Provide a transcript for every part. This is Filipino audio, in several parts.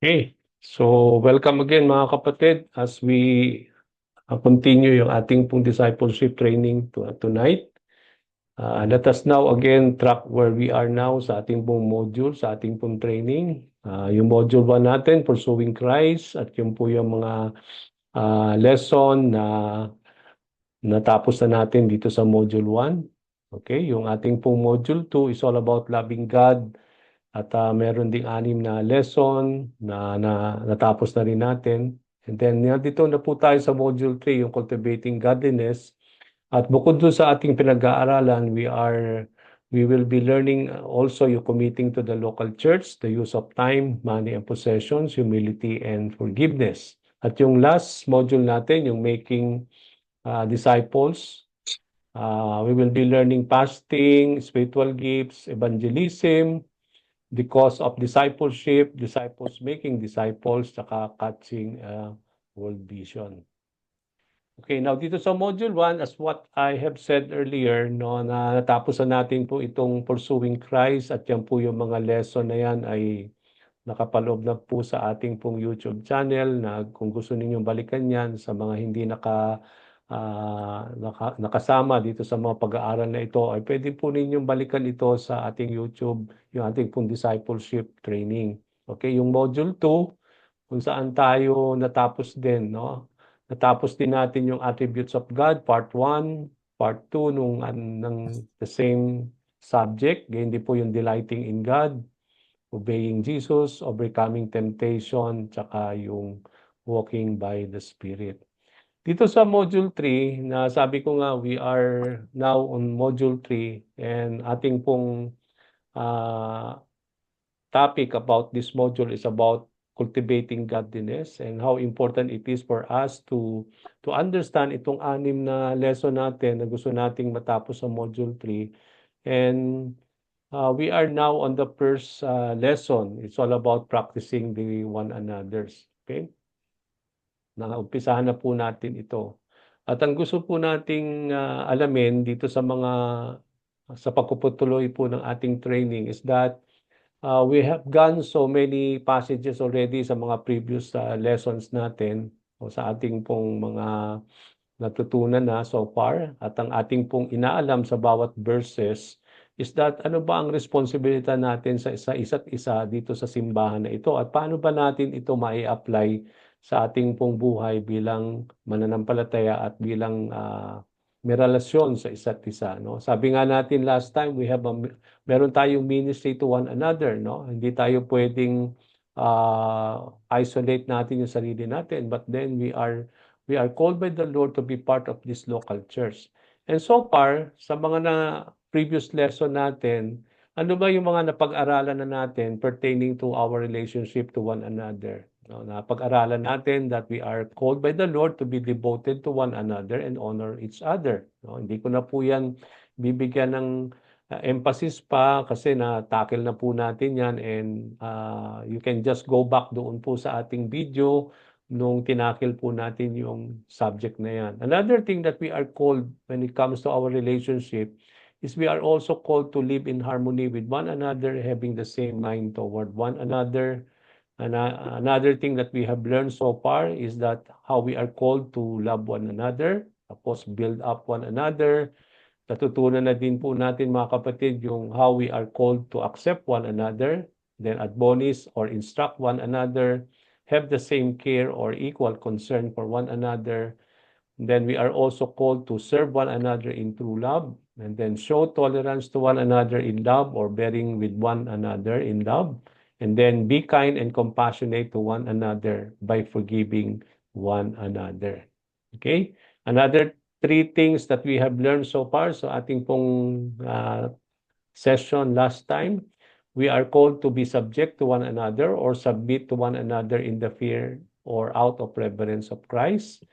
Okay. So, welcome again mga kapatid as we continue yung ating pong discipleship training tonight. Let us now again track where we are now sa ating pong module, sa ating pong training. Yung module 1 natin, Pursuing Christ, at yung po yung mga lesson na natapos na natin dito sa module 1. Okay, yung ating pong module 2 is all about loving God. At meron ding 6 na lesson na natapos na rin natin. And then dito na po tayo sa module 3, yung cultivating godliness. At bukod doon sa ating pinag-aaralan, we will be learning also yung committing to the local church, the use of time, money and possessions, humility and forgiveness. At yung last module natin, yung making disciples, we will be learning fasting, spiritual gifts, evangelism, the cause of discipleship, disciples making disciples, saka catching world vision. Okay, now dito sa module 1, as what I have said earlier, no, na natapos na natin po itong Pursuing Christ at yan po yung mga lesson na yan ay nakapaloob na po sa ating pong YouTube channel na kung gusto ninyong balikan yan sa mga hindi nakasama dito sa mga pag-aaral na ito ay pwede po ninyong balikan ito sa ating YouTube, yung ating pong discipleship training. Okay, yung module 2 kung saan tayo natapos din, no? Natapos din natin yung attributes of God, part 1, part 2 ng the same subject. Ganyan din po yung delighting in God, obeying Jesus, overcoming temptation, tsaka yung walking by the Spirit. Dito sa Module 3, na sabi ko nga, we are now on Module 3 and ating pong topic about this module is about cultivating godliness and how important it is for us to understand itong 6 na lesson natin na gusto nating matapos sa Module 3. And we are now on the first lesson. It's all about practicing the one another's. Okay? Naumpisahan na po natin ito. At ang gusto po nating alamin dito sa pagpuputuloy po ng ating training is that we have gone so many passages already sa mga previous lessons natin o sa ating pong mga natutunan na so far at ang ating pong inaalam sa bawat verses is that ano ba ang responsibilidad natin sa isa't isa dito sa simbahan na ito at paano ba natin ito mai-apply sa ating pong buhay bilang mananampalataya at bilang may relasyon sa isa't isa, no? Sabi nga natin last time, meron tayong ministry to one another, no? Hindi tayo pwedeng isolate natin yung sarili natin, but then we are called by the Lord to be part of this local church. And so far, sa mga previous lesson natin, ano ba yung mga napag-aralan na natin pertaining to our relationship to one another? No, napag-aralan natin that we are called by the Lord to be devoted to one another and honor each other. No, hindi ko na po yan bibigyan ng emphasis pa kasi na-tackle na po natin yan and you can just go back doon po sa ating video nung tinakil po natin yung subject na yan. Another thing that we are called when it comes to our relationship is we are also called to live in harmony with one another, having the same mind toward one another. And another thing that we have learned so far is that how we are called to love one another, tapos build up one another. Natutunan na din po natin mga kapatid yung how we are called to accept one another, then admonish or instruct one another, have the same care or equal concern for one another. Then we are also called to serve one another in true love, and then show tolerance to one another in love or bearing with one another in love. And then be kind and compassionate to one another by forgiving one another. Okay? Another 3 things that we have learned so far sa ating pong session last time. We are called to be subject to one another or submit to one another in the fear or out of reverence of Christ.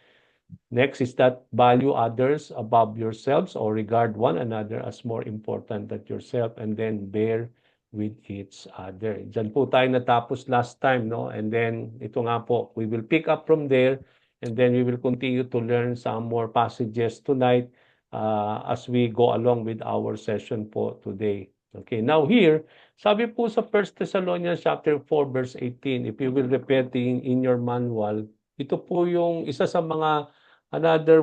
Next is that value others above yourselves or regard one another as more important than yourself and then bear with each other. Diyan po tayo natapos last time, no? And then ito nga po, we will pick up from there and then we will continue to learn some more passages tonight as we go along with our session po today. Okay, now here, sabi po sa 1 Thessalonians chapter 4 verse 18, if you will repeat in your manual, ito po yung isa sa mga another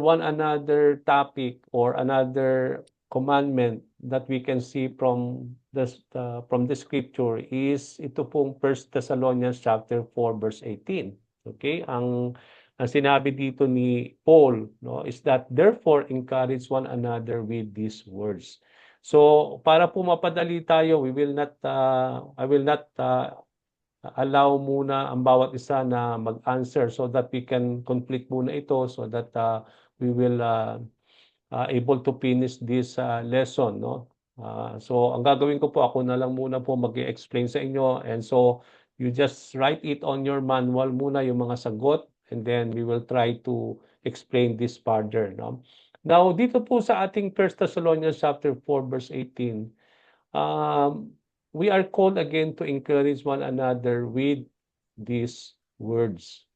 topic or another commandment that we can see from the scripture is ito pong 1 Thessalonians chapter 4 verse 18. Okay? Ang sinabi dito ni Paul, no, is that therefore encourage one another with these words. So, para po mapadali tayo, I will not allow muna ang bawat isa na mag-answer so that we can complete muna ito so that we will able to finish this lesson, no? So, ang gagawin ko po, ako na lang muna po mag-explain sa inyo. And so, you just write it on your manual muna, yung mga sagot, and then we will try to explain this further, no? Now, dito po sa ating 1 Thessalonians chapter 4, verse 18, we are called again to encourage one another with these words.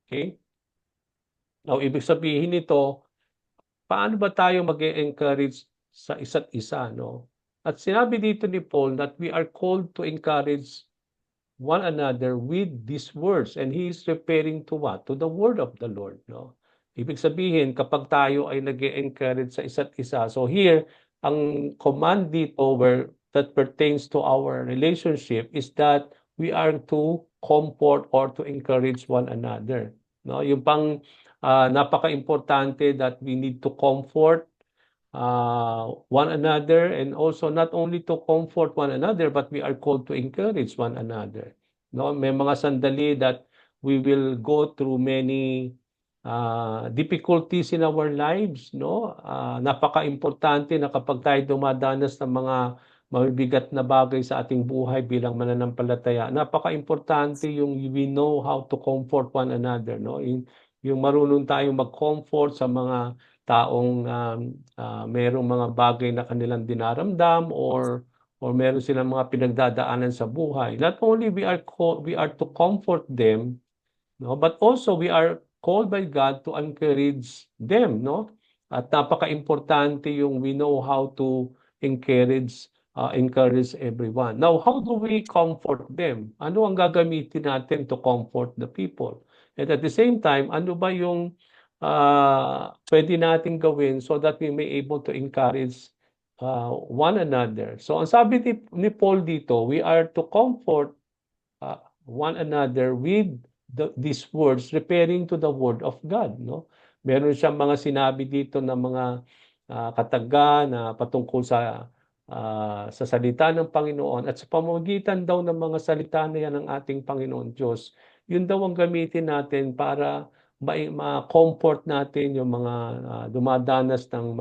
Okay? Now, ibig sabihin nito, paano ba tayo mag-encourage sa isa't isa, no? At sinabi dito ni Paul that we are called to encourage one another with these words. And he is referring to what? To the word of the Lord, no? Ibig sabihin, kapag tayo ay nag-encourage sa isa't isa. So here, ang command dito that pertains to our relationship is that we are to comfort or to encourage one another. No? Yung pang napaka-importante that we need to comfort one another, and also not only to comfort one another, but we are called to encourage one another. No, may mga sandali that we will go through many difficulties in our lives, no? Napaka-importante na kapag tayo dumadanas ng mga mabibigat na bagay sa ating buhay bilang mananampalataya, napaka-importante yung we know how to comfort one another, no? Yung marunong tayong mag-comfort sa mga taong merong mga bagay na kanilang dinaramdam or meron silang mga pinagdadaanan sa buhay. Not only we are to comfort them, no, but also we are called by God to encourage them, no? At napaka-importante yung we know how to encourage everyone. Now, how do we comfort them? Ano ang gagamitin natin to comfort the people? And at the same time, ano ba yung pwede nating gawin so that we may able to encourage one another? So, ang sabi ni Paul dito, we are to comfort one another with these words referring to the word of God, no? Meron siyang mga sinabi dito na mga kataga na patungkol sa salita ng Panginoon, at sa pamamagitan daw ng mga salita na yan ng ating Panginoon Diyos, yun daw ang gamitin natin para ma-comfort natin yung mga dumadanas ng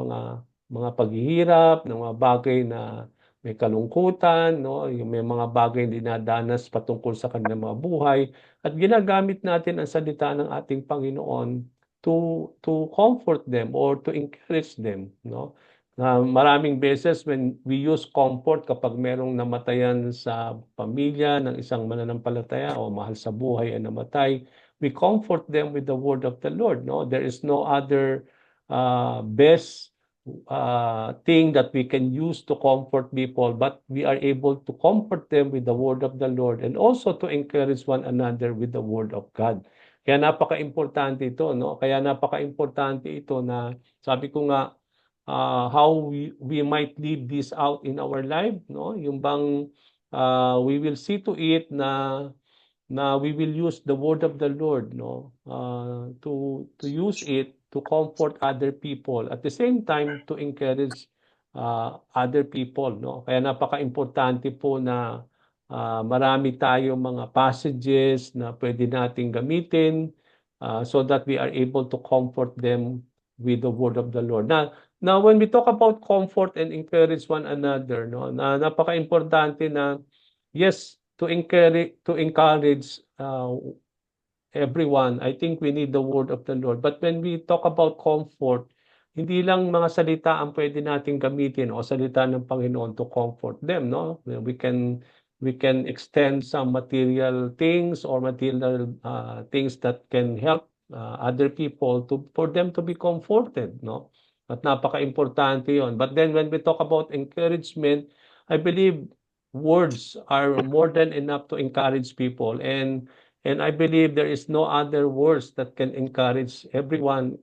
mga paghihirap, ng mga bagay na may kalungkutan, no? Yung may mga bagay na dinadanas patungkol sa kanilang mga buhay, at ginagamit natin ang salita ng ating Panginoon to comfort them or to encourage them, no? Maraming beses when we use comfort kapag merong namatayan sa pamilya ng isang mananampalataya o mahal sa buhay ay namatay, we comfort them with the word of the Lord, no? There is no other best thing that we can use to comfort people, but we are able to comfort them with the word of the Lord and also to encourage one another with the word of God. Kaya napaka-importante ito, no? Kaya napaka-importante ito na sabi ko nga, how we might live this out in our life, no? Yung bang we will see to it na we will use the word of the Lord, no? To use it to comfort other people, at the same time to encourage other people, no? Kaya napaka-importante po na marami tayong mga passages na pwede nating gamitin so that we are able to comfort them with the word of the Lord. Now when we talk about comfort and encourage one another, no, napaka-importante na yes, to encourage everyone, I think we need the word of the Lord. But when we talk about comfort, hindi lang mga salita ang pwede nating gamitin o salita ng Panginoon to comfort them, no? We can extend some material things or material things that can help other people for them to be comforted, no? At napaka-importante 'yon. But then when we talk about encouragement, I believe words are more than enough to encourage people, and I believe there is no other words that can encourage everyone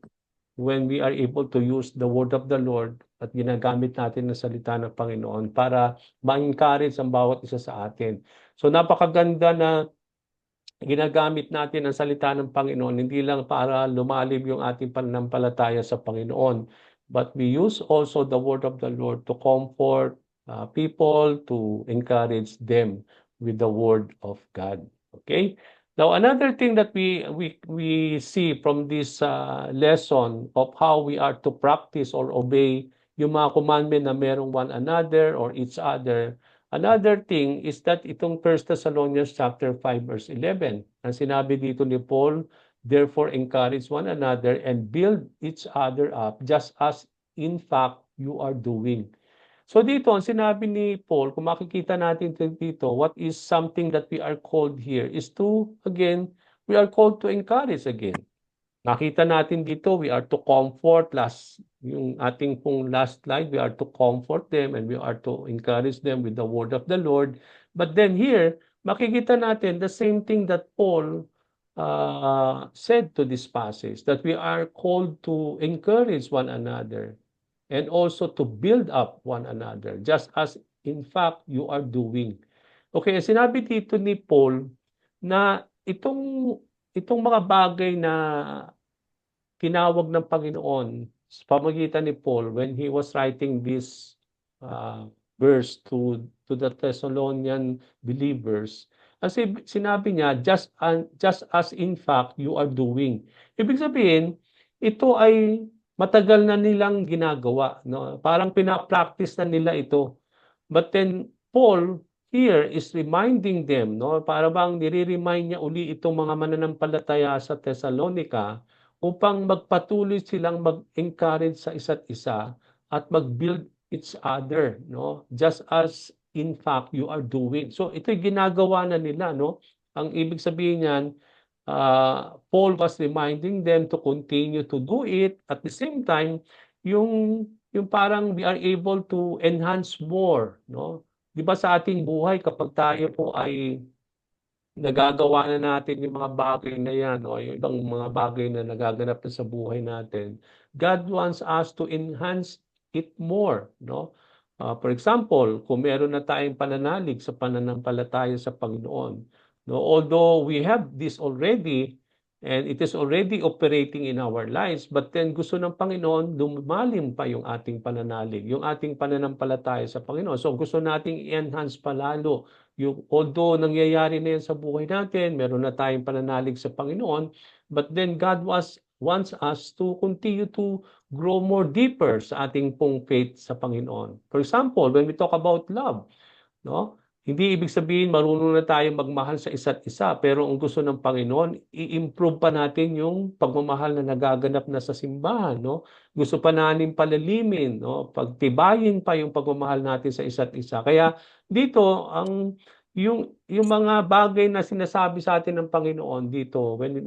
when we are able to use the word of the Lord at ginagamit natin ang salita ng Panginoon para ma-encourage ang bawat isa sa atin. So napakaganda na ginagamit natin ang salita ng Panginoon hindi lang para lumalim yung ating pananampalataya sa Panginoon, but we use also the word of the Lord to comfort people, to encourage them with the word of God. Okay? Now, another thing that we see from this lesson of how we are to practice or obey yung mga commandment na merong one another or each other. Another thing is that itong 1 Thessalonians chapter 5 verse 11, ang sinabi dito ni Paul, therefore encourage one another and build each other up just as in fact you are doing. So dito, ang sinabi ni Paul, kung makikita natin dito, what is something that we are called here is to, again, we are called to encourage again. Nakita natin dito, we are to comfort, yung ating pong last slide, we are to comfort them and we are to encourage them with the word of the Lord. But then here, makikita natin the same thing that Paul said to this passage, that we are called to encourage one another and also to build up one another, just as in fact you are doing. Okay, sinabi dito ni Paul na itong mga bagay na tinawag ng Panginoon sa pamamagitan ni Paul when he was writing this verse to the Thessalonian believers, kasi sinabi niya, just as in fact you are doing. Ibig sabihin, ito ay matagal na nilang ginagawa, no? Parang pina-practice na nila ito. But then Paul here is reminding them, no? Para bang nire-remind niya uli itong mga mananampalataya sa Thessalonica upang magpatuloy silang mag-encourage sa isa't isa at mag-build each other, no? Just as in fact you are doing. So ito'y ginagawa na nila, no? Ang ibig sabihin niyan, Paul was reminding them to continue to do it. At the same time, yung parang we are able to enhance more, no? 'Di ba sa ating buhay kapag tayo po ay nagagawa na natin yung mga bagay na yan o yung ibang mga bagay na nagaganap na sa buhay natin, God wants us to enhance it more, no? For example, kung meron na tayong pananalig sa pananampalataya sa Panginoon, no? Although we have this already and it is already operating in our lives, but then gusto ng Panginoon lumalim pa yung ating pananalig, yung ating pananampalataya sa Panginoon. So gusto nating i-enhance palalo yung although nangyayari na yan sa buhay natin, meron na tayong pananalig sa Panginoon, but then God wants us to continue to grow more deeper sa ating pong faith sa Panginoon. For example, when we talk about love, no? Hindi ibig sabihin marunong na tayong magmahal sa isa't isa, pero ang gusto ng Panginoon, i-improve pa natin yung pagmamahal na nagaganap na sa simbahan, no? Gusto pa natin palalimin, no? Pagtibayin pa yung pagmamahal natin sa isa't isa. Kaya dito yung mga bagay na sinasabi sa atin ng Panginoon dito when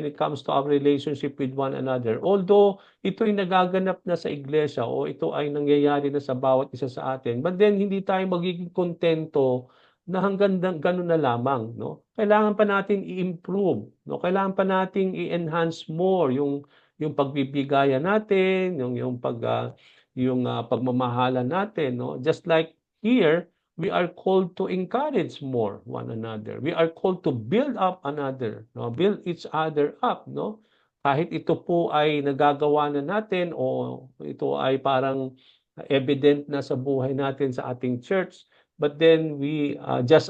it comes to our relationship with one another, although ito ay nagaganap na sa iglesia o ito ay nangyayari na sa bawat isa sa atin, but then hindi tayo magiging kontento na hanggang ganun na lamang, no? Kailangan pa natin i-improve, no? Kailangan pa nating i-enhance more yung pagbibigayan natin, yung pagmamahalan natin, no? Just like here, we are called to encourage more one another. We are called to build up another, no? Build each other up, no? Kahit ito po ay nagagawa na natin o ito ay parang evident na sa buhay natin sa ating church, but then we just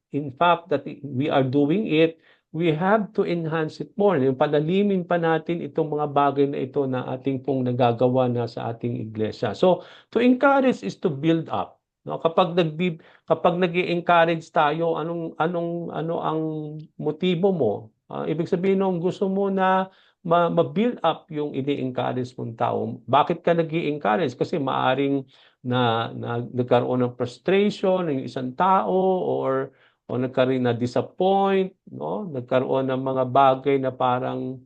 in fact that we are doing it, we have to enhance it more. Yung palalimin pa natin itong mga bagay na ito na ating pong nagagawa na sa ating iglesia. So, to encourage is to build up. No, kapag nag-i-encourage tayo, ano ang motibo mo? Ibig sabihin nung gusto mo na ma-build up yung ini-encourage mong tao. Bakit ka nag-i-encourage? Kasi maaring na nagkaroon ng frustration ng isang tao or nagkaroon na disappoint, no? Nagkaroon ng mga bagay na parang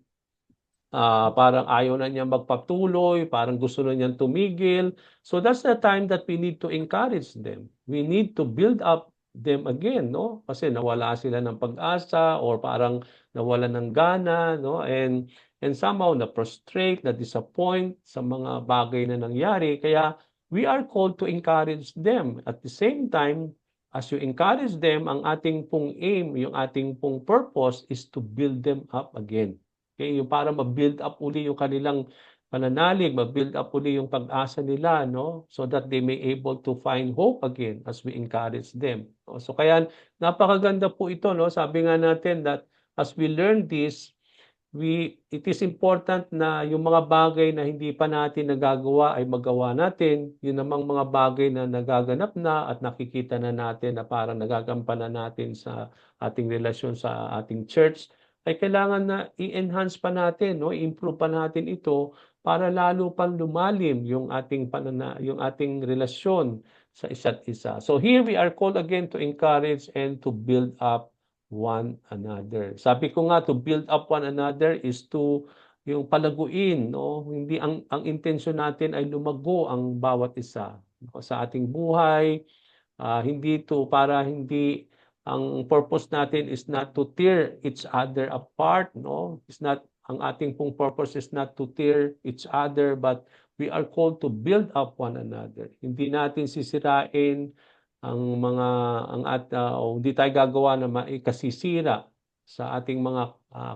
parang ayaw na niya magpatuloy, parang gusto na niyang tumigil. So that's the time that we need to encourage them. We need to build up them again, no? Kasi nawala sila ng pag-asa or parang nawala ng gana, no? And somehow na-frustrate, na-disappoint sa mga bagay na nangyari. Kaya we are called to encourage them. At the same time, as you encourage them, ang ating pong aim, yung ating pong purpose is to build them up again. Okay, yung para ma-build up uli yung kanilang pananalig, ma-build up uli yung pag-asa nila, no? So that they may able to find hope again as we encourage them. So kaya napakaganda po ito, no? Sabi nga natin that as we learn this, it is important na yung mga bagay na hindi pa natin nagagawa ay magawa natin. Yun namang mga bagay na nagaganap na at nakikita na natin na parang nagagampanan natin sa ating relasyon sa ating church, ay kailangan na i-enhance pa natin, no? I-improve pa natin ito para lalo pang lumalim yung ating yung ating relasyon sa isa't isa. So here we are called again to encourage and to build up one another. Sabi ko nga, to build up one another is to yung palaguin, no? Hindi ang intensyon natin ay lumago ang bawat isa, no? Sa ating buhay, hindi to para hindi ang purpose natin is not to tear each other apart, no? It's not ang ating pong purpose is not to tear each other, but we are called to build up one another. Hindi natin sisirain ang mga o hindi tayo gagawa na maikasisira sa ating mga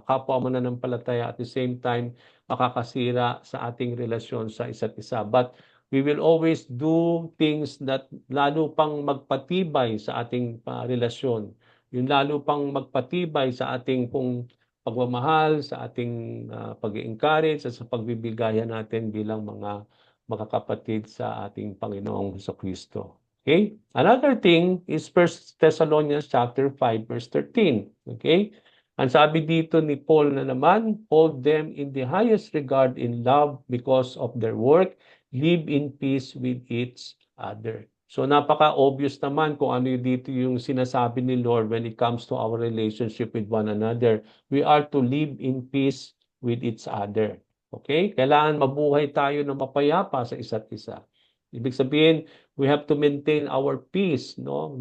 kapwa mananampalataya, at the same time makakasira sa ating relasyon sa isa't isa. But we will always do things that lalo pang magpatibay sa ating relasyon. Yung lalo pang magpatibay sa ating pong pagmamahal, sa ating pag-encourage at sa pagbibigayan natin bilang mga kapatid sa ating Panginoong Jesucristo. Okay? Another thing is 1 Thessalonians chapter 5 verse 13. Okay? Ang sabi dito ni Paul na naman, hold them in the highest regard in love because of their work, live in peace with each other. So napaka-obvious naman kung ano dito yung sinasabi ni Lord when it comes to our relationship with one another. We are to live in peace with each other. Okay? Kailangan mabuhay tayo ng mapayapa sa isa't isa. Ibig sabihin, we have to maintain our peace, no?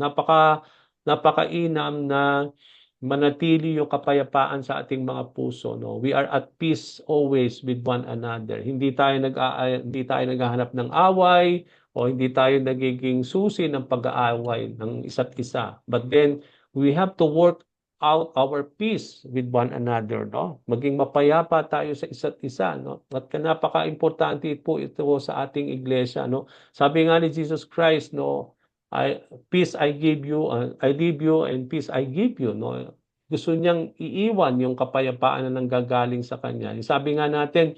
Napakainam na manatili yung kapayapaan sa ating mga puso, no? We are at peace always with one another. Hindi tayo naghahanap ng away o hindi tayo nagiging susi ng pag-aaway ng isa't isa. But then we have to work out our peace with one another, no? Maging mapayapa tayo sa isa't isa, no? At napaka-importante po ito sa ating iglesia, no? Sabi nga ni Jesus Christ, no, peace I give you, I leave you and peace I give you, no? Gusto niyang iiwan yung kapayapaan na nanggagaling sa kanya. Sabi nga natin,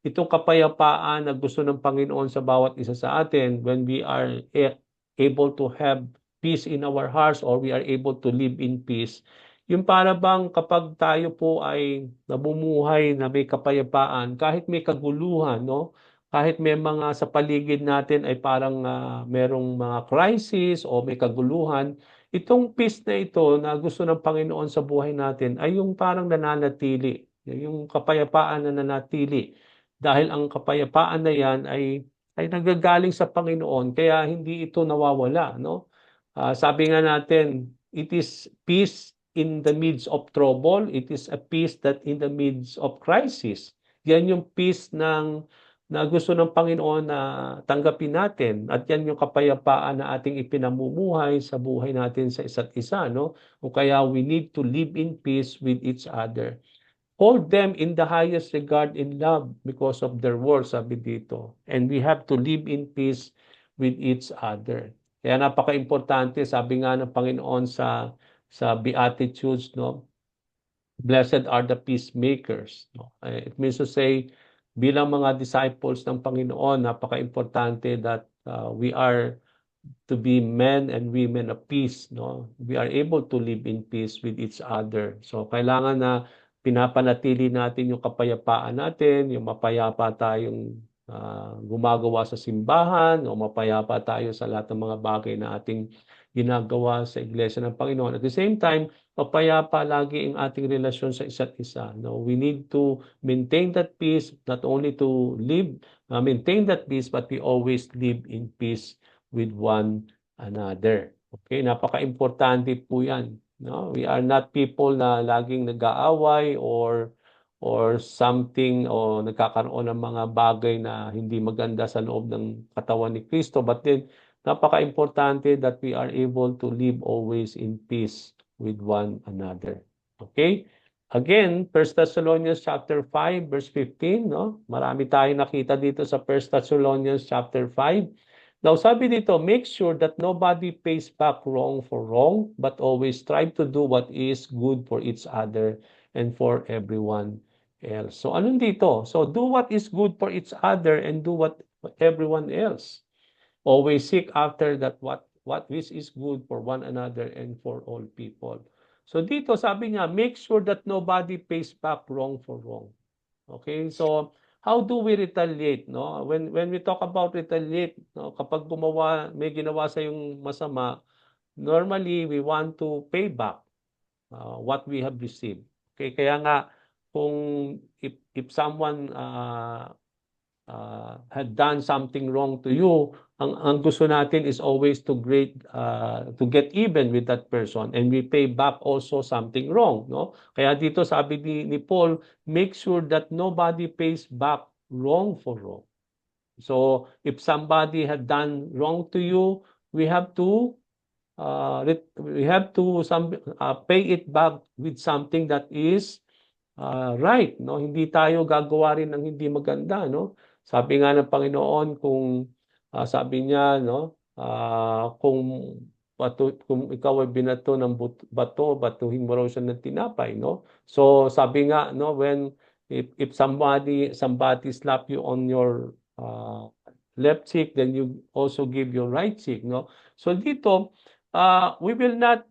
itong kapayapaan na gusto ng Panginoon sa bawat isa sa atin, when we are able to have peace in our hearts or we are able to live in peace, yung para bang kapag tayo po ay namumuhay na may kapayapaan, kahit may kaguluhan, no? Kahit may mga sa paligid natin ay parang merong mga crisis o may kaguluhan, itong peace na ito na gusto ng Panginoon sa buhay natin ay yung parang nananatili, yung kapayapaan na nanatili. Dahil ang kapayapaan na yan ay nanggagaling sa Panginoon, kaya hindi ito nawawala, no? Sabi nga natin, it is peace in the midst of trouble. It is a peace that in the midst of crisis. Yan yung peace na gusto ng Panginoon na tanggapin natin. At yan yung kapayapaan na ating ipinamumuhay sa buhay natin sa isa't isa, no? O kaya we need to live in peace with each other. Hold them in the highest regard in love because of their words, sabi dito. And we have to live in peace with each other. Kaya napaka-importante, sabi nga ng Panginoon sa Beatitudes, no? Blessed are the peacemakers, no? It means to say, bilang mga disciples ng Panginoon, napaka-importante that we are to be men and women of peace, no? We are able to live in peace with each other. So kailangan na pinapanatili natin yung kapayapaan natin, yung mapayapa tayong gumagawa sa simbahan, o mapayapa tayo sa lahat ng mga bagay na ating ginagawa sa Iglesia ng Panginoon. At the same time, mapayapa lagi ang ating relasyon sa isa't isa. No? We need to maintain that peace, not only to maintain that peace, but we always live in peace with one another. Okay, napaka-importante po yan. No? We are not people na laging nag-aaway or something o nagkakaroon ng mga bagay na hindi maganda sa loob ng katawan ni Kristo. But then, napaka-importante that we are able to live always in peace with one another. Okay? Again, 1 Thessalonians chapter 5 verse 15, no? Marami tayong nakita dito sa 1 Thessalonians chapter 5. Now, sabi dito, make sure that nobody pays back wrong for wrong, but always strive to do what is good for each other and for everyone else. So, anong dito? So, do what is good for each other and do what everyone else. Always seek after that what which is good for one another and for all people. So dito sabi niya, make sure that nobody pays back wrong for wrong. Okay? So how do we retaliate, no? When we talk about retaliate, no, kapag may ginawa sa yung masama, normally we want to pay back what we have received. Okay? Kaya nga kung if someone had done something wrong to you, ang gusto natin is always to get even with that person and we pay back also something wrong, no? Kaya dito sabi ni Paul, make sure that nobody pays back wrong for wrong. So if somebody had done wrong to you, we have to pay it back with something that is right, no? Hindi tayo gagawa rin ng hindi maganda, no? Sabi nga ng Panginoon kung sabi niya, no, kung ikaw ay binato ng bato, batuhin mo raw siya ng tinapay, no? So sabi nga, no, if somebody slap you on your left cheek, then you also give your right cheek, no? So dito, we will not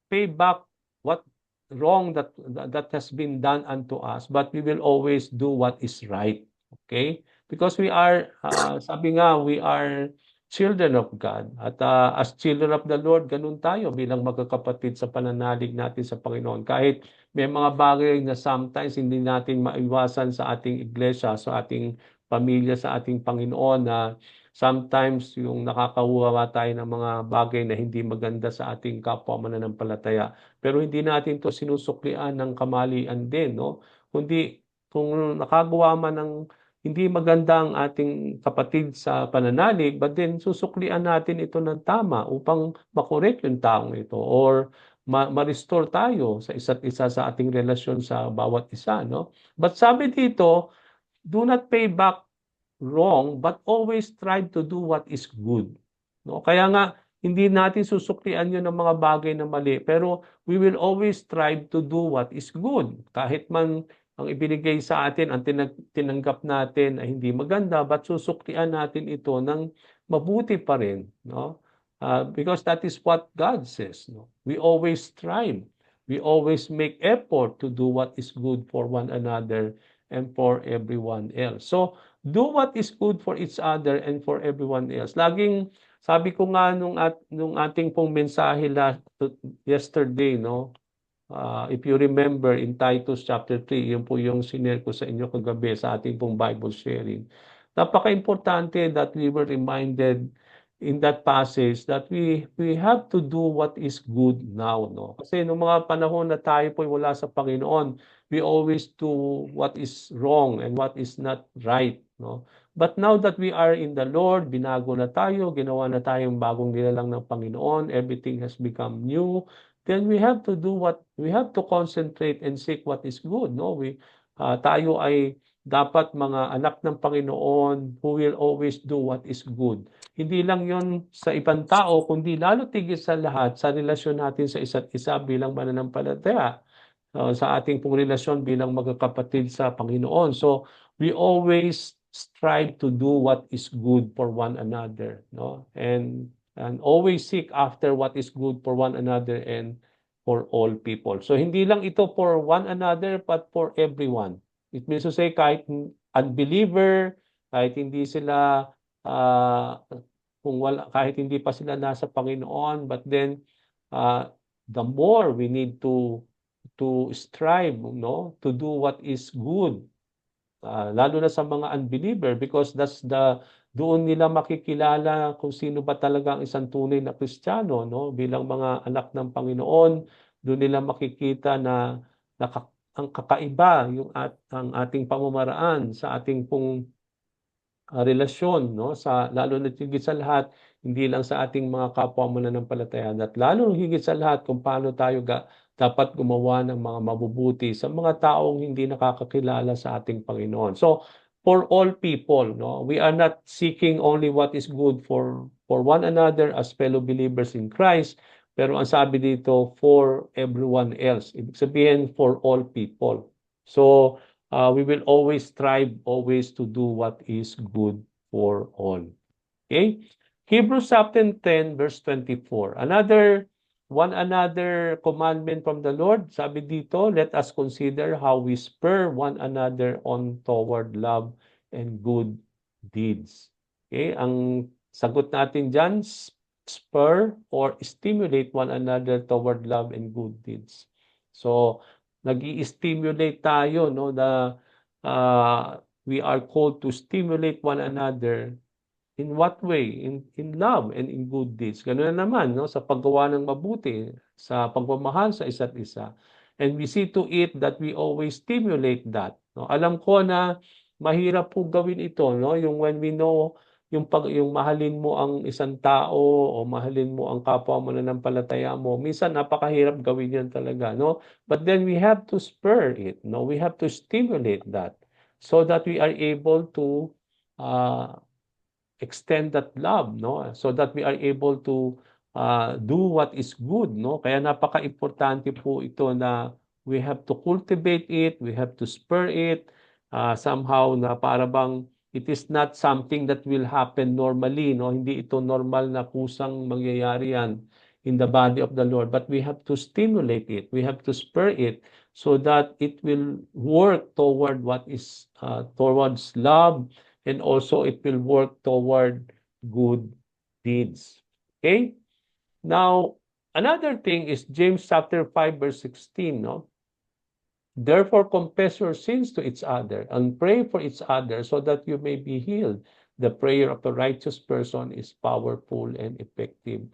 pay back what wrong that has been done unto us, but we will always do what is right. Okay? Because we are, sabi nga, we are children of God. At as children of the Lord, ganun tayo bilang magkakapatid sa pananalig natin sa Panginoon. Kahit may mga bagay na sometimes hindi natin maiwasan sa ating iglesia, sa ating pamilya, sa ating Panginoon na sometimes yung nakakahuwa tayo ng mga bagay na hindi maganda sa ating kapwa mananampalataya. Pero hindi natin to sinusuklian ng kamalian din, no? Kundi kung nakagawa man ng hindi maganda ang ating kapatid sa pananalig, but then susuklian natin ito ng tama upang makorek yung taong ito or ma-restore tayo sa isa't isa sa ating relasyon sa bawat isa, no? But sabi dito, do not pay back wrong, but always strive to do what is good. No? Kaya nga, hindi natin susuklian yun ng mga bagay na mali, pero we will always strive to do what is good. Kahit man ang ibinigay sa atin, ang tinanggap natin ay hindi maganda, but susuklian natin ito ng mabuti pa rin. No? Because that is what God says. No? We always strive. We always make effort to do what is good for one another and for everyone else. So, do what is good for each other and for everyone else. Laging, sabi ko nga nung ating pong mensahe yesterday, no? If you remember in Titus chapter 3, yun po yung sinare ko sa inyo kagabi sa ating pong Bible sharing. Napaka-importante that we were reminded in that passage that we have to do what is good now, no? Kasi nung mga panahon na tayo po wala sa Panginoon, we always do what is wrong and what is not right, no? But now that we are in the Lord, binago na tayo, ginawa na tayong bagong nilalang ng Panginoon, everything has become new, then we have to concentrate and seek what is good, no? Tayo ay dapat mga anak ng Panginoon who will always do what is good. Hindi lang yon sa ibang tao, kundi lalo tigit sa lahat sa relasyon natin sa isa't isa bilang mananampalataya, sa ating pong relasyon bilang magkakapatid sa Panginoon. So, we always strive to do what is good for one another, no? And always seek after what is good for one another and for all people. So hindi lang ito for one another but for everyone. It means to say kahit unbeliever, kahit hindi sila kung wala, kahit hindi pa sila nasa Panginoon, but then the more we need to strive, no, to do what is good, lalo na sa mga unbeliever, because doon nila makikilala kung sino ba talaga ang isang tunay na Kristiyano, no, bilang mga anak ng Panginoon. Doon nila makikita na ang kakaiba ang ating pamamaraan sa ating pong relasyon, no, sa lalo na higit sa lahat, hindi lang sa ating mga kapwa mananampalataya, at lalo higit sa lahat kung paano tayo dapat gumawa ng mga mabubuti sa mga taong hindi nakakakilala sa ating Panginoon. So, for all people, no, we are not seeking only what is good for one another as fellow believers in Christ, pero ang sabi dito, for everyone else. Ibig sabihin, for all people. So, we will always strive always to do what is good for all. Okay? Hebrews chapter 10 verse 24. Another commandment from the Lord. Sabi dito, let us consider how we spur one another on toward love and good deeds. Okay? Ang sagot natin diyan, spur or stimulate one another toward love and good deeds. So, nag-i-stimulate tayo, no, we are called to stimulate one another. In what way? In love and in good deeds. Ganoon na naman, no, sa paggawa ng mabuti, sa pagmamahal sa isa't isa. And we see to it that we always stimulate that. No? Alam ko na mahirap po gawin ito, no? Yung when we know yung mahalin mo ang isang tao o mahalin mo ang kapwa mo mananampalataya mo, minsan napakahirap gawin yan talaga, no? But then we have to spur it, no? We have to stimulate that so that we are able to extend that love, no? So that we are able to do what is good, no? Kaya napaka-importante po ito na we have to cultivate it, we have to spur it, somehow na para bang it is not something that will happen normally, no? Hindi ito normal na kusang mangyayari yan in the body of the Lord, but we have to stimulate it, we have to spur it so that it will work toward what is towards love, and also it will work toward good deeds. Okay? Now, another thing is James chapter 5 verse 16, no? Therefore, confess your sins to each other and pray for each other so that you may be healed. The prayer of a righteous person is powerful and effective.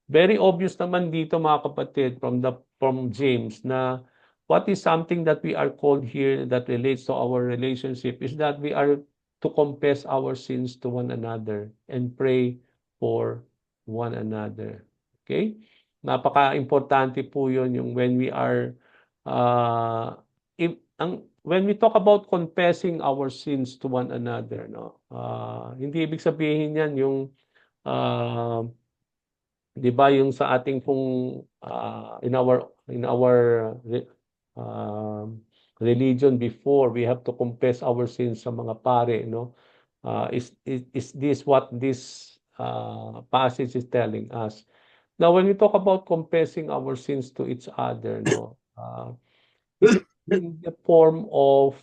Very obvious naman dito, mga kapatid, from James, na what is something that we are called here that relates to our relationship is that we are to confess our sins to one another and pray for one another. Okay? Napaka-importante po yun yung when we are when we talk about confessing our sins to one another, no? Hindi ibig sabihin yan yung 'di ba yung sa ating pong in our religion before, we have to confess our sins sa mga pare, no? Is this what this passage is telling us? Now, when we talk about confessing our sins to each other, no, it is in the form of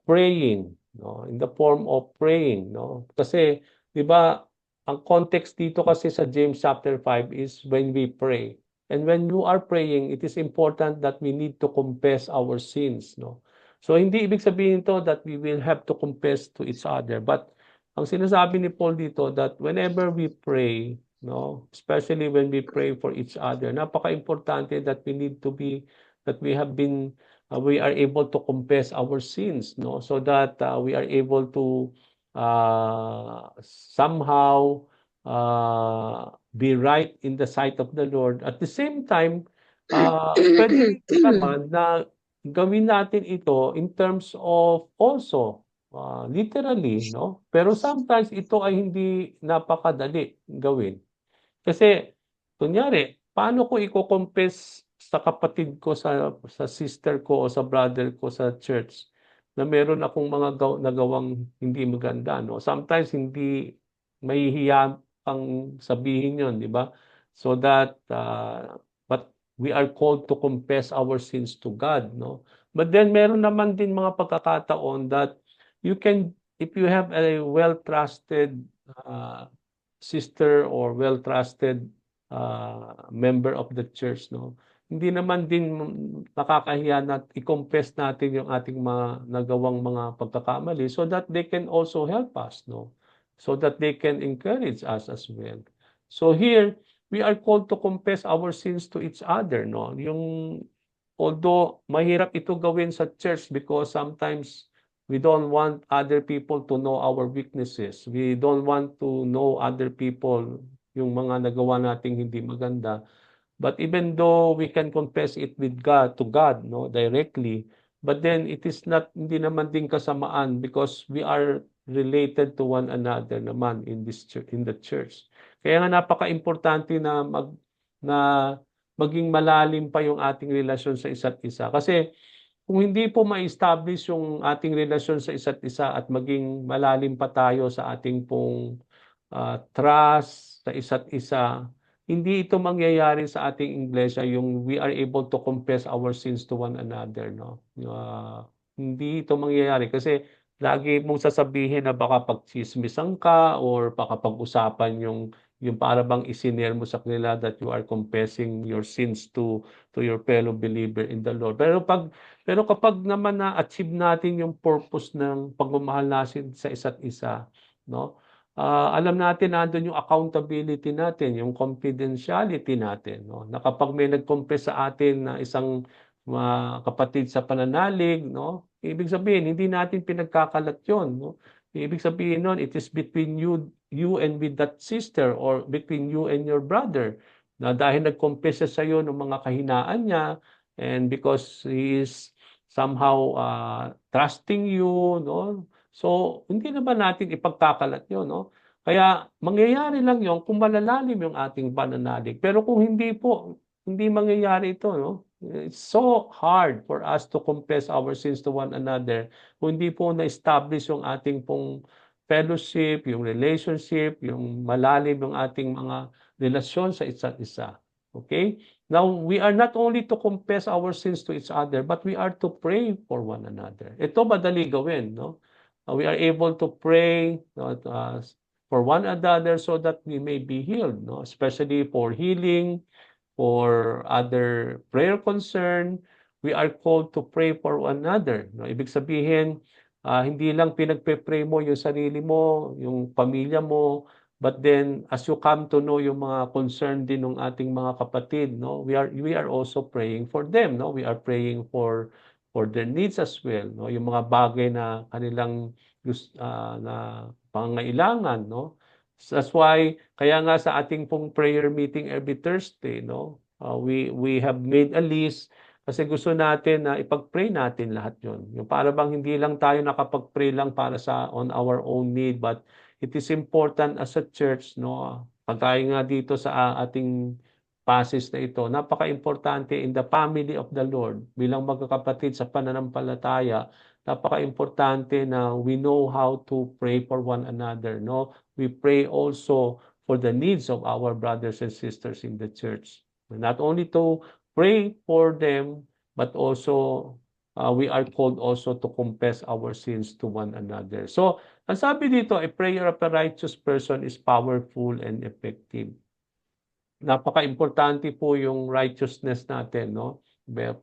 praying, no? In the form of praying, no? Kasi 'di ba, ang context dito kasi sa James chapter 5 is when we pray. And when you are praying, it is important that we need to confess our sins, no? So hindi ibig sabihin to that we will have to confess to each other, but ang sinasabi ni Paul dito that whenever we pray, no, especially when we pray for each other, napaka-importante that we are able to confess our sins, no, so that we are able to somehow be right in the sight of the Lord. At the same time, pwede naman na gawin natin ito in terms of also literally, no? Pero sometimes ito ay hindi napakadali gawin. Kasi, kunyari, paano ko i-confess sa kapatid ko, sa sister ko o sa brother ko sa church na meron akong mga nagawang hindi maganda, no? Sometimes hindi mahihiya ang sabihin yon, di ba? So that, but we are called to confess our sins to God, no? But then meron naman din mga pagkakataon that you can, if you have a well-trusted sister or well-trusted member of the church, no? Hindi naman din nakakahiya na i-confess natin yung ating mga nagawang mga pagkakamali so that they can also help us, no? So that they can encourage us as well. So here, we are called to confess our sins to each other, no? Although mahirap ito gawin sa church because sometimes we don't want other people to know our weaknesses. We don't want to know other people, yung mga nagawa nating hindi maganda. But even though we can confess it with God, to God, no, directly, but then it is not, hindi naman din kasamaan because we are related to one another naman in this church, in the church. Kaya nga napaka-importante na maging malalim pa yung ating relasyon sa isa't isa. Kasi kung hindi po ma-establish yung ating relasyon sa isa't isa at maging malalim pa tayo sa ating pong trust sa isa't isa, hindi ito mangyayari sa ating iglesia yung we are able to confess our sins to one another, no? Hindi ito mangyayari kasi lagi mong sasabihin na baka pagtsismisan ka or baka pag-usapan yung para bang isinare mo sa kanila that you are confessing your sins to your fellow believer in the Lord. Pero kapag naman na-achieve natin yung purpose ng pagmamahal natin sa isa't isa, no? Alam natin nandun yung accountability natin, yung confidentiality natin, no? Na kapag may nag-confess sa atin na isang kapatid sa pananalig, no? Ibig sabihin, hindi natin pinagkakalat yun, no? Ibig sabihin nun, it is between you and with that sister or between you and your brother na dahil nag-confess siya sa iyo ng mga kahinaan niya and because he is somehow trusting you, no? So, hindi naman natin ipagkakalat yun, no? Kaya mangyayari lang yon kung malalalim yung ating pananalig. Pero kung hindi po, hindi mangyayari ito, no? It's so hard for us to confess our sins to one another kung hindi po na-establish yung ating pong fellowship, yung relationship, yung malalim yung ating mga relasyon sa isa't isa. Okay? Now, we are not only to confess our sins to each other, but we are to pray for one another. Ito madali gawin, no? We are able to pray for one another so that we may be healed, no? Especially for healing, for other prayer concern, we are called to pray for one another. No? Ibig sabihin, hindi lang pinagpe-pray mo yung sarili mo, yung pamilya mo, but then as you come to know yung mga concern din ng ating mga kapatid, no? We are also praying for them, no? We are praying for their needs as well, no? Yung mga bagay na kanilang na pangangailangan, no? That's why, kaya nga sa ating pong prayer meeting every Thursday, no? We have made a list kasi gusto natin na ipag-pray natin lahat yon. Yung para bang hindi lang tayo nakapag-pray lang para sa on our own need, but it is important as a church, no? Pagkaya nga dito sa ating passage na ito, napaka-importante in the family of the Lord bilang magkakapatid sa pananampalataya, napaka-importante na we know how to pray for one another, no? We pray also for the needs of our brothers and sisters in the church. Not only to pray for them, but also we are called also to confess our sins to one another. So, ang sabi dito, a prayer of a righteous person is powerful and effective. Napaka-importante po yung righteousness natin, no?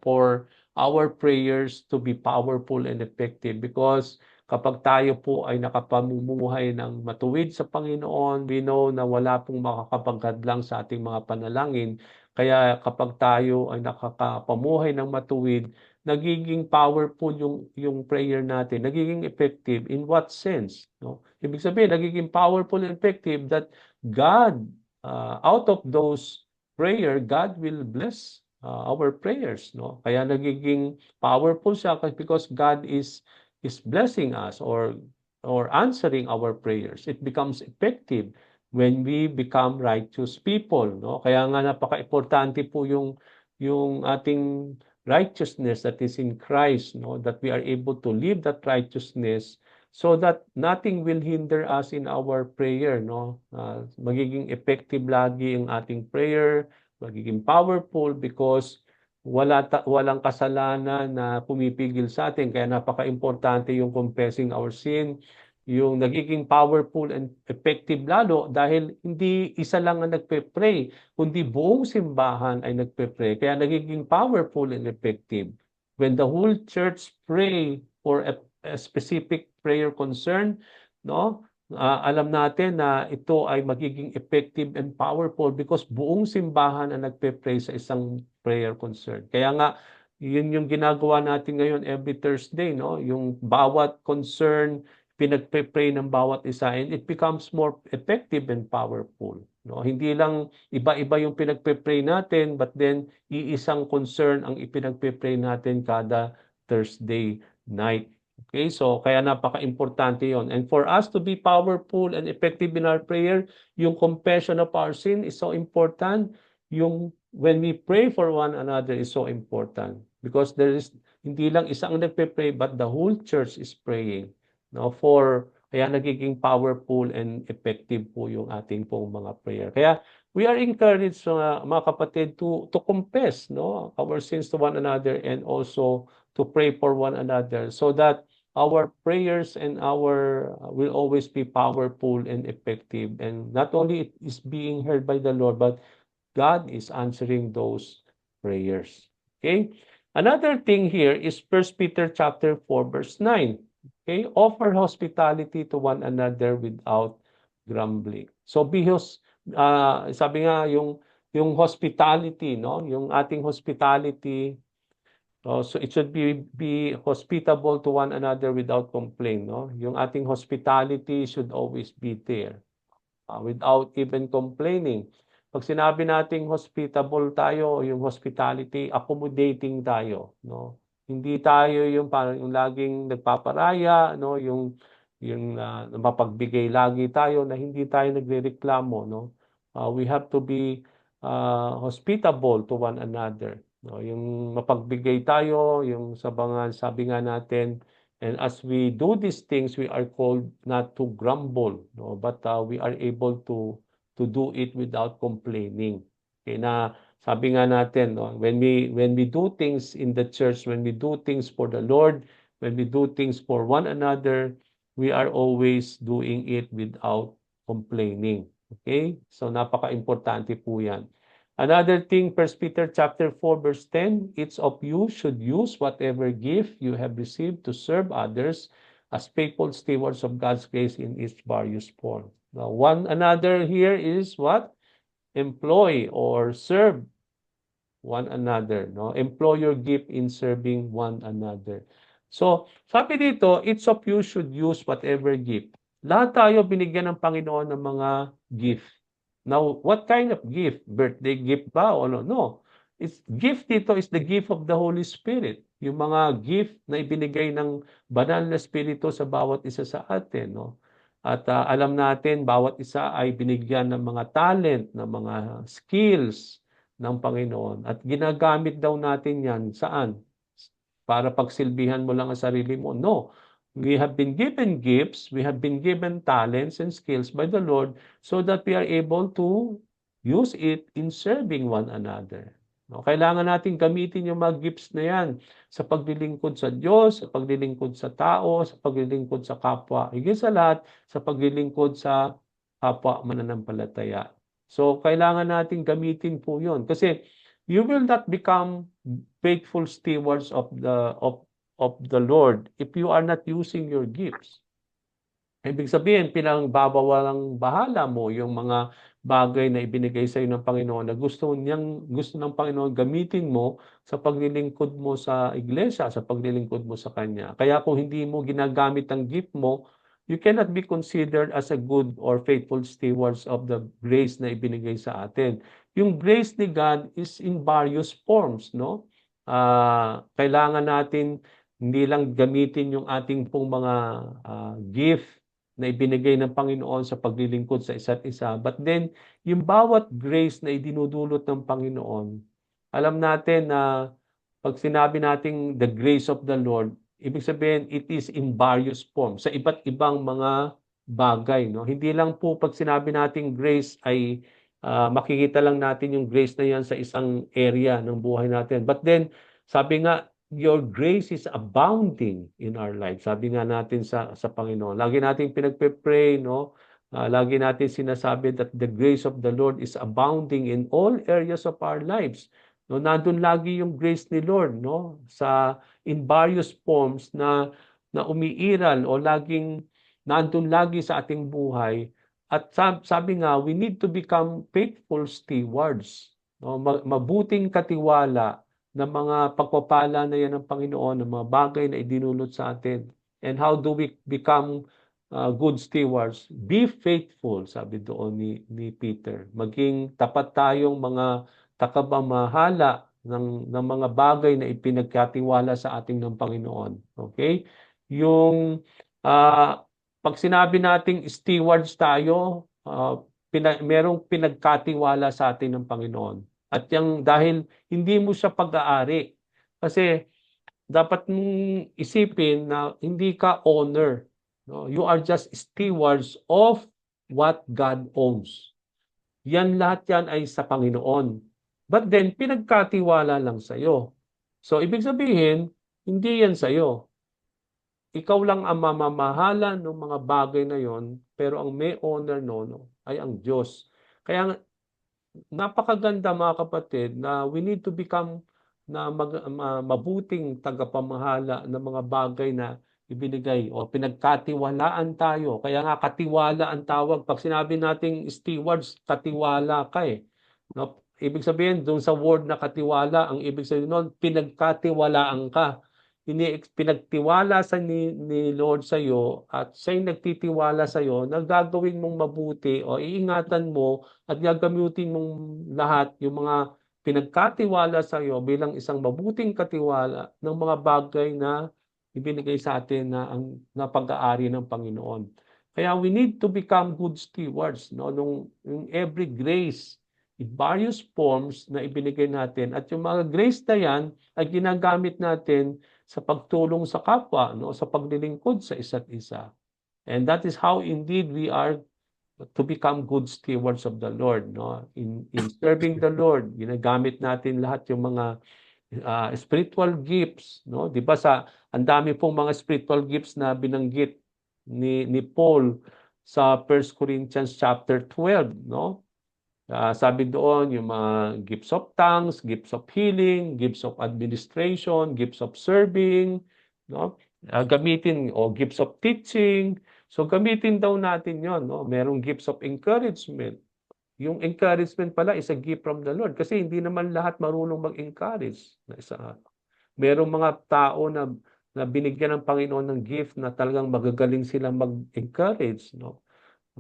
For our prayers to be powerful and effective because kapag tayo po ay nakapamumuhay ng matuwid sa Panginoon, we know na wala pong makakapaghadlang sa ating mga panalangin. Kaya kapag tayo ay nakakapamuhay ng matuwid, nagiging powerful yung prayer natin, nagiging effective. In what sense? No? Ibig sabihin, nagiging powerful and effective that God, out of those prayer, God will bless our prayers. No? Kaya nagiging powerful siya because God is blessing us or answering our prayers. It becomes effective when we become righteous people, no? Kaya nga napaka-importante po yung ating righteousness that is in Christ, no? That we are able to live that righteousness so that nothing will hinder us in our prayer, no? Magiging effective lagi ang ating prayer, magiging powerful because walang kasalanan na pumipigil sa atin. Kaya napaka-importante yung confessing our sin. yung nagiging powerful and effective lalo dahil hindi isa lang ang nagpe-pray, kundi buong simbahan ay nagpe-pray. Kaya nagiging powerful and effective. When the whole church pray for a specific prayer concern, no? Alam natin na ito ay magiging effective and powerful because buong simbahan ang nagpe-pray sa isang prayer concern. Kaya nga, yun yung ginagawa natin ngayon every Thursday, no? Yung bawat concern, pinagpe-pray ng bawat isa and it becomes more effective and powerful. No? Hindi lang iba-iba yung pinagpe-pray natin but then iisang concern ang ipinagpe-pray natin kada Thursday night. Okay, so kaya napaka-importante yon. And for us to be powerful and effective in our prayer, yung confession of our sin is so important. Yung when we pray for one another is so important because there is hindi lang isang nagpe-pray but the whole church is praying. No, for kaya nagiging powerful and effective po yung ating pong mga prayer. Kaya we are encouraged mga kapatid to confess no our sins to one another and also to pray for one another so that our prayers and our will always be powerful and effective, and not only it is being heard by the Lord but God is answering those prayers. Okay? Another thing here is 1 Peter chapter 4 verse 9. Okay? Offer hospitality to one another without grumbling. So sabi nga yung hospitality, no? Yung ating hospitality, so it should be hospitable to one another without complaint, no? Yung ating hospitality should always be there without even complaining. Pag sinabi nating hospitable tayo, yung hospitality, accommodating tayo, no? Hindi tayo yung parang yung laging nagpaparaya, no? Yung mapagbigay lagi tayo na hindi tayo nagrereklamo, no? We have to be hospitable to one another, no? Yung mapagbigay tayo, yung sabi nga natin, and as we do these things, we are called not to grumble, no? But we are able to do it without complaining. Okay, na sabi nga natin, no? When we do things in the church, when we do things for the Lord, when we do things for one another, we are always doing it without complaining. Okay? So napaka-importante po 'yan. Another thing, 1 Peter chapter 4 verse 10, each of you should use whatever gift you have received to serve others as faithful stewards of God's grace in its various form. Now, one another here is what? Employ or serve one another, no? Employ your gift in serving one another. So, sabi dito, each of you should use whatever gift. Lahat tayo binigyan ng Panginoon ng mga gift. Now, what kind of gift? Birthday gift ba o ano? No. Gift dito is the gift of the Holy Spirit. Yung mga gift na ibinigay ng banal na Espiritu sa bawat isa sa atin, no? At alam natin, bawat isa ay binigyan ng mga talent, ng mga skills ng Panginoon. At ginagamit daw natin yan, saan? Para pagsilbihan mo lang ang sarili mo? No. We have been given gifts, we have been given talents and skills by the Lord so that we are able to use it in serving one another. No, kailangan natin gamitin yung mga gifts na yan sa paglilingkod sa Diyos, sa paglilingkod sa tao, sa paglilingkod sa kapwa. Higit sa lahat, sa paglilingkod sa kapwa mananampalataya. So, kailangan natin gamitin po yun. Kasi you will not become faithful stewards of the Lord if you are not using your gifts. Ibig sabihin, pinangbabawalang bahala mo yung mga bagay na ibinigay sa iyo ng Panginoon na gusto ng Panginoon gamitin mo sa paglilingkod mo sa iglesia, sa paglilingkod mo sa Kanya. Kaya kung hindi mo ginagamit ang gift mo, you cannot be considered as a good or faithful stewards of the grace na ibinigay sa atin. Yung grace ni God is in various forms, no? Kailangan natin hindi lang gamitin yung ating pong mga gift na ibinigay ng Panginoon sa paglilingkod sa isa't isa. But then, yung bawat grace na idinudulot ng Panginoon, alam natin na pag sinabi nating the grace of the Lord, ibig sabihin, it is in various forms, sa iba't ibang mga bagay. No? Hindi lang po pag sinabi nating grace ay makikita lang natin yung grace na yan sa isang area ng buhay natin. But then, sabi nga, your grace is abounding in our lives. Sabi nga natin sa Panginoon. Lagi nating pinagpe-pray, no? Lagi natin sinasabi that the grace of the Lord is abounding in all areas of our lives. No, nandun lagi yung grace ni Lord, no? In various forms na umiiral o laging nandun lagi sa ating buhay. At sabi nga, we need to become faithful stewards, no? Mabuting katiwala ng mga pagpapala na yan ng Panginoon, ng mga bagay na idinulot sa atin. And how do we become good stewards? Be faithful, sabi doon ni Peter. Maging tapat tayong mga takapamahala ng mga bagay na ipinagkatiwala sa ating ng Panginoon. Okay? Yung pag sinabi nating stewards tayo, merong pinagkatiwala sa atin ng Panginoon. At yung dahil hindi mo siya pag-aari. Kasi dapat mong isipin na hindi ka owner. No? You are just stewards of what God owns. Yan lahat yan ay sa Panginoon. But then, pinagkatiwala lang sa'yo. So, ibig sabihin, hindi yan sa'yo. Ikaw lang ang mamamahala ng mga bagay na yon, pero ang may owner no, ay ang Diyos. Kaya napakaganda mga kapatid na we need to become mabuting tagapamahala ng mga bagay na ibinigay o pinagkatiwalaan tayo. Kaya nga katiwala ang tawag. Pag sinabi nating stewards, katiwala ka eh. No? Ibig sabihin, doon sa word na katiwala, ang ibig sabihin noon, pinagkatiwalaan ka. Pinagtiwala ni Lord sa iyo at siya'y nagtitiwala sa iyo na gagawin mong mabuti o iingatan mo at gagamitin mong lahat yung mga pinagkatiwala sa iyo bilang isang mabuting katiwala ng mga bagay na ibinigay sa atin na pag-aari ng Panginoon. Kaya we need to become good stewards, no? Nung every grace in various forms na ibinigay natin at yung mga grace na yan ay ginagamit natin sa pagtulong sa kapwa, no? Sa paglilingkod sa isa't isa. And that is how indeed we are to become good stewards of the Lord, no? In serving the Lord, ginagamit natin lahat yung mga spiritual gifts, no? 'Di ba ang dami pong mga spiritual gifts na binanggit ni Paul sa 1 Corinthians chapter 12, no? Sabi doon yung mga gifts of tongues, gifts of healing, gifts of administration, gifts of serving, no? Gamitin o gifts of teaching. So gamitin daw natin 'yon, no? Merong gifts of encouragement. Yung encouragement pala is a gift from the Lord kasi hindi naman lahat marunong mag-encourage. Merong mga tao na binigyan ng Panginoon ng gift na talagang magagaling silang mag-encourage, no?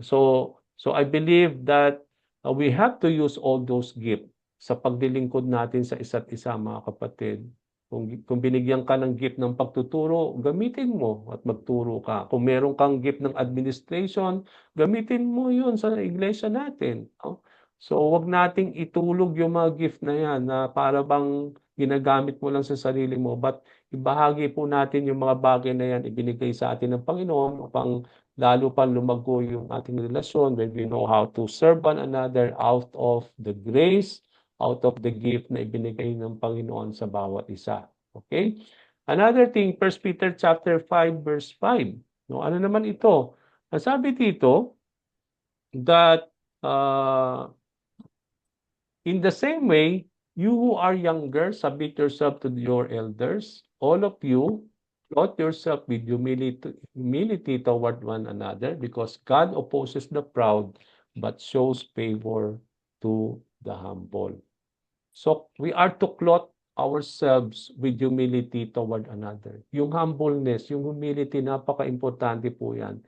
So I believe that we have to use all those gifts sa paglilingkod natin sa isa't isa, mga kapatid. Kung binigyan ka ng gift ng pagtuturo, gamitin mo at magturo ka. Kung meron kang gift ng administration, gamitin mo yun sa iglesia natin. No? So wag nating itulog yung mga gift na yan na para bang ginagamit mo lang sa sarili mo. But ibahagi po natin yung mga bagay na yan ibinigay sa atin ng Panginoon upang lalo pa lumago yung ating relasyon when we know how to serve one another out of the grace, out of the gift na ibinigay ng Panginoon sa bawat isa. Okay? Another thing, 1 Peter chapter 5 verse 5. No, ano naman ito? Ang sabi dito that in the same way, you who are younger, submit yourself to your elders. All of you, clothe yourself with humility toward one another, because God opposes the proud, but shows favor to the humble. So we are to clothe ourselves with humility toward another. Yung humbleness, yung humility, napaka-importante po yan.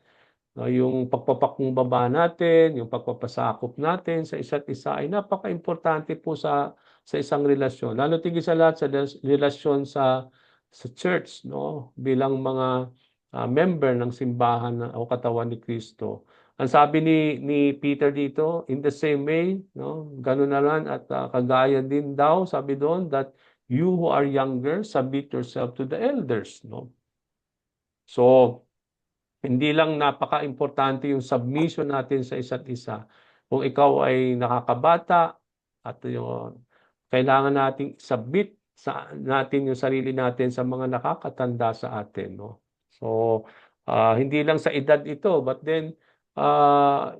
Yung pagpapakumbaba natin, yung pagpapasakop natin sa isa't isa ay napaka-importante po sa isang relasyon. Lalo tigil sa lahat sa relasyon sa church, no? Bilang mga member ng simbahan o katawan ni Kristo. Ang sabi ni Peter dito, in the same way, no? Ganun na lang at kagaya din daw, sabi doon, that you who are younger, submit yourself to the elders, no? So, hindi lang napaka-importante yung submission natin sa isa't isa. Kung ikaw ay nakakabata at yung kailangan nating submit natin yung sarili natin sa mga nakakatanda sa atin, no? So, hindi lang sa edad ito, but then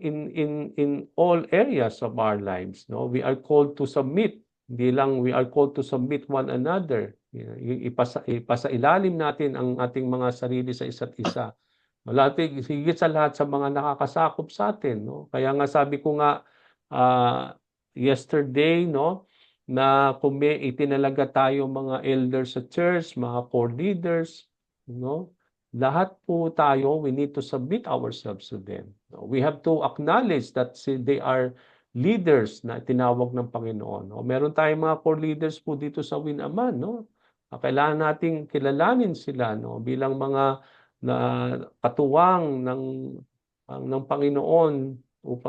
in all areas of our lives, no? We are called to submit. Hindi lang we are called to submit one another. Yung ipasailalim natin ang ating mga sarili sa isa't isa. Higit sa lahat sa mga nakakasakop sa atin, no? Kaya nga sabi ko nga yesterday, no, na kung may itinalaga tayo mga elders sa church, mga core leaders, no, lahat po tayo, we need to submit ourselves to them. We have to acknowledge that they are leaders na tinawag ng Panginoon. No? Meron tayong mga core leaders po dito sa Winaman, no? Kailangan nating kilalanin sila, no, bilang mga na katuwang ng Panginoon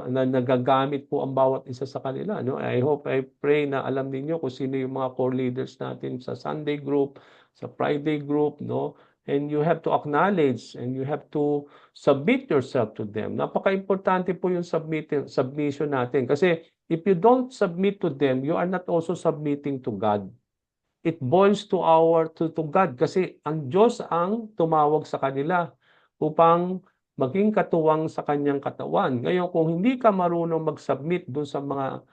na nagagamit po ang bawat isa sa kanila, no? I hope, I pray na alam niyo kung sino yung mga core leaders natin sa Sunday group, sa Friday group, no? And you have to acknowledge and you have to submit yourself to them. Napaka-importante po yung submission natin kasi if you don't submit to them, you are not also submitting to God. It boils to God kasi ang Diyos ang tumawag sa kanila upang maging katuwang sa kanyang katawan. Ngayon, kung hindi ka marunong mag-submit doon sa mga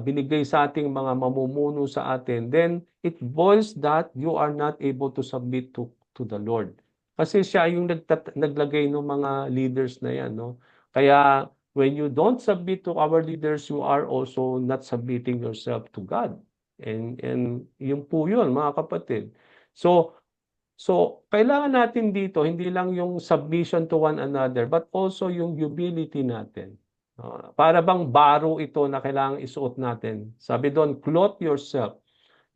binigay sa ating mga mamumuno sa atin, then it boils that you are not able to submit to the Lord. Kasi siya yung naglagay ng mga leaders na yan, no? Kaya when you don't submit to our leaders, you are also not submitting yourself to God. And yun po yun, mga kapatid. So kailangan natin dito, hindi lang yung submission to one another, but also yung humility natin. Para bang baro ito na kailangan isuot natin. Sabi doon, clothe yourself.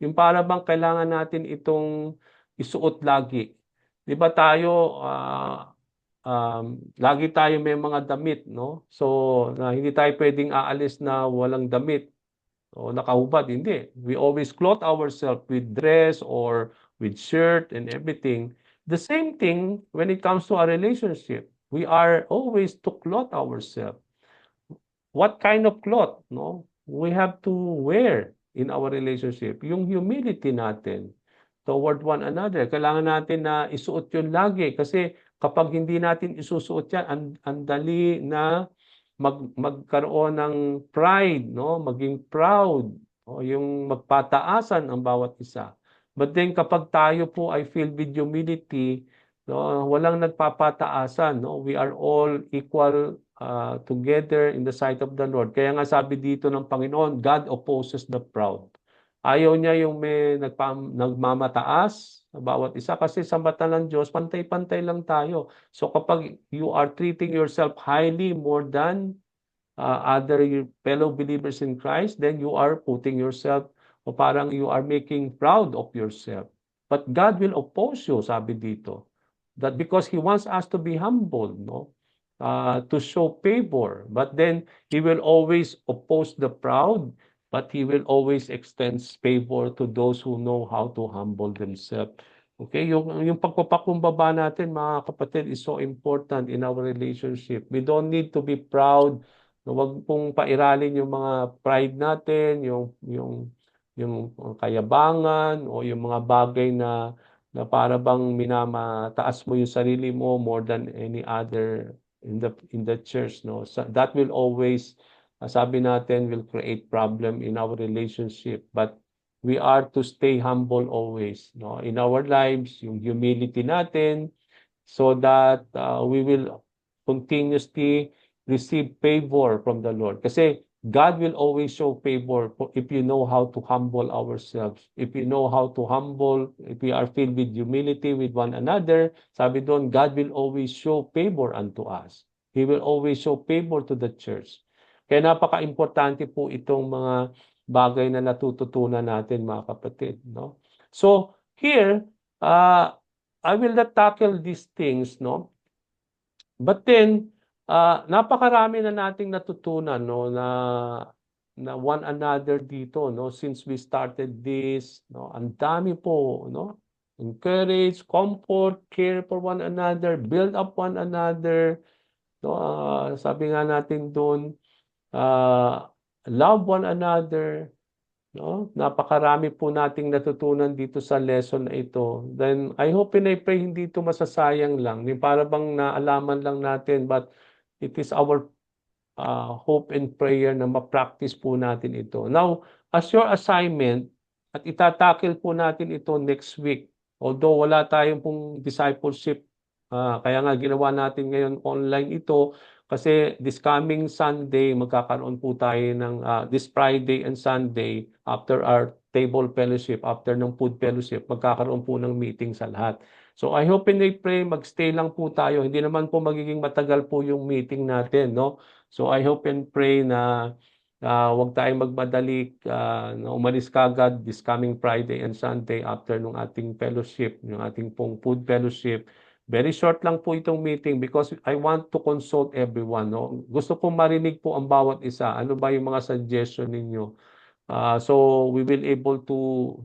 Yung para bang kailangan natin itong isuot lagi. Di ba tayo, lagi tayo may mga damit, no? So, hindi tayo pwedeng aalis na walang damit. O nakahubad, hindi. We always clothe ourselves with dress or with shirt and everything. The same thing when it comes to our relationship. We are always to clothe ourselves. What kind of cloth, no? We have to wear in our relationship. Yung humility natin toward one another. Kailangan natin na isuot yun lagi kasi kapag hindi natin isusuot yan, ang dali na magkaroon ng pride, no? Maging proud, o yung magpataasan ang bawat isa. But then kapag tayo po ay filled with humility, no, walang nagpapataasan, no? We are all equal together in the sight of the Lord. Kaya nga sabi dito ng Panginoon, God opposes the proud. Ayaw niya yung may nagmamataas sa bawat isa kasi sa mata ng Diyos, pantay-pantay lang tayo. So kapag you are treating yourself highly more than other fellow believers in Christ, then you are putting yourself, o parang you are making proud of yourself. But God will oppose you, sabi dito. That because He wants us to be humble, no? To show favor. But then He will always oppose the proud, but He will always extend favor to those who know how to humble themselves. Okay, yung pagpapakumbaba natin, mga kapatid, is so important in our relationship. We don't need to be proud. Huwag pong pairalin yung mga pride natin, yung kayabangan o yung mga bagay na para bang minamataas mo yung sarili mo more than any other in the church, no? So that will always, sabi natin, will create problem in our relationship. But we are to stay humble always, no? In our lives, yung humility natin, so that we will continuously receive favor from the Lord. Kasi God will always show favor if you know how to humble ourselves. If you know how to humble, if we are filled with humility with one another, sabi doon, God will always show favor unto us. He will always show favor to the church. Kaya napaka-importante po itong mga bagay na natututunan natin, mga kapatid, no? So, here, I will not tackle these things, no? But then, napakarami na nating natutunan, no, na one another dito, no, since we started this, no, ang dami po, no, encourage, comfort, care for one another, build up one another, no, sabi nga natin doon, love one another, no? Napakarami po nating natutunan dito sa lesson na ito. Then I hope and I pray hindi ito masasayang lang. Yung para bang naalaman lang natin, but it is our hope and prayer na ma-practice po natin ito. Now, as your assignment, at itatakil po natin ito next week. Although wala tayong pong discipleship, kaya nga ginawa natin ngayon online ito kasi this coming Sunday, magkakaroon po tayo ng this Friday and Sunday after our table fellowship, after ng food fellowship, magkakaroon po ng meeting sa lahat. So I hope and I pray magstay lang po tayo. Hindi naman po magiging matagal po yung meeting natin, no? So I hope and pray na huwag tayong magmadali na umalis kagad this coming Friday and Sunday after nung ating fellowship, yung ating pong food fellowship. Very short lang po itong meeting because I want to consult everyone. No? Gusto kong marinig po ang bawat isa. Ano ba yung mga suggestion ninyo? So we will able to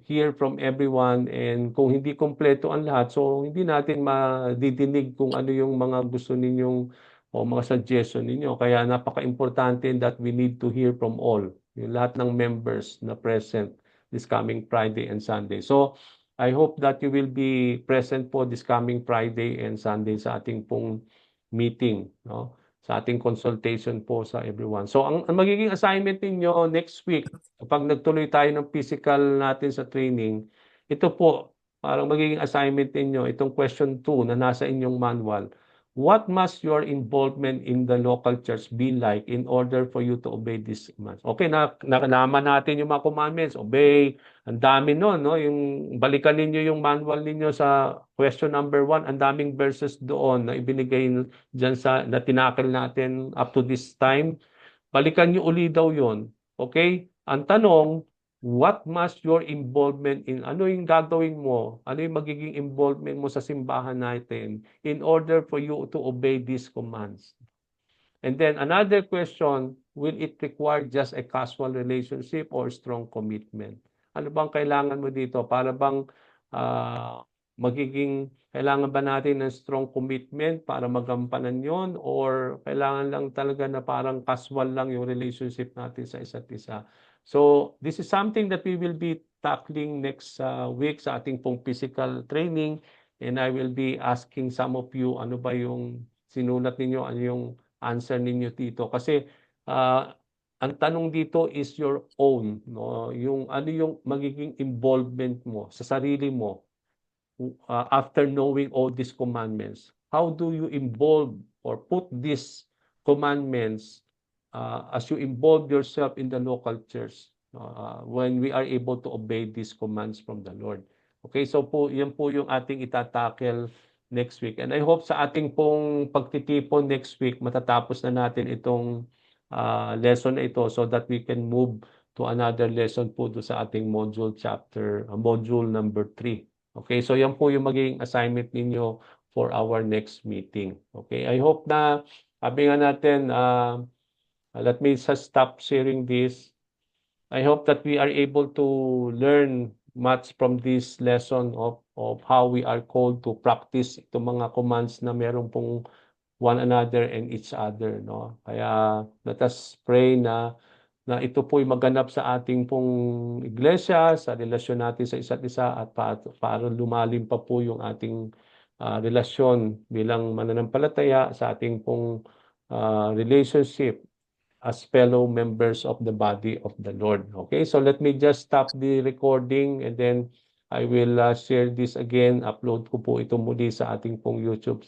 hear from everyone, and kung hindi kompleto ang lahat, so hindi natin madidinig kung ano yung mga gusto ninyong o mga suggestion ninyo. Kaya napaka-importante that we need to hear from all, yung lahat ng members na present this coming Friday and Sunday. So I hope that you will be present po this coming Friday and Sunday sa ating pong meeting, no? Sa ating consultation po sa everyone. So ang magiging assignment ninyo next week, kapag nagtuloy tayo ng physical natin sa training, ito po, parang magiging assignment ninyo, itong question 2 na nasa inyong manual. What must your involvement in the local church be like in order for you to obey these commands? Okay, naman natin yung mga commandments, obey, ang dami nun, no? Yung balikan ninyo yung manual ninyo sa question number 1, ang daming verses doon na ibinigay dyan sa, na tinakil natin up to this time. Balikan nyo uli daw yon. Okay? Ang tanong, what must your involvement in, ano yung gagawin mo? Ano yung magiging involvement mo sa simbahan natin in order for you to obey these commands? And then another question, will it require just a casual relationship or strong commitment? Ano bang kailangan mo dito? Para bang kailangan ba natin ng strong commitment para magampanan yon, or kailangan lang talaga na parang casual lang yung relationship natin sa isa't isa? So this is something that we will be tackling next week sa ating pong physical training, and I will be asking some of you ano ba yung sinulat ninyo, ano yung answer ninyo dito. Kasi ang tanong dito is your own, no? Yung ano yung magiging involvement mo sa sarili mo after knowing all these commandments. How do you involve or put these commandments as you involve yourself in the local church when we are able to obey these commands from the Lord? Okay, so po, yan po yung ating itatakel next week. And I hope sa ating pong pagtitipon next week, matatapos na natin itong lesson na ito so that we can move to another lesson po do sa ating module number 3. Okay, so yan po yung magiging assignment ninyo for our next meeting. Okay, I hope na, sabi nga natin, let me just stop sharing this. I hope that we are able to learn much from this lesson of how we are called to practice itong mga commands na meron pong one another and each other, no? Kaya let us pray na ito po'y maganap sa ating pong iglesia, sa relasyon natin sa isa't isa, at para lumalim pa po yung ating relasyon bilang mananampalataya sa ating pong relationship as fellow members of the body of the Lord. Okay, so let me just stop the recording, and then I will share this again. Upload ko po ito muli sa ating pong YouTube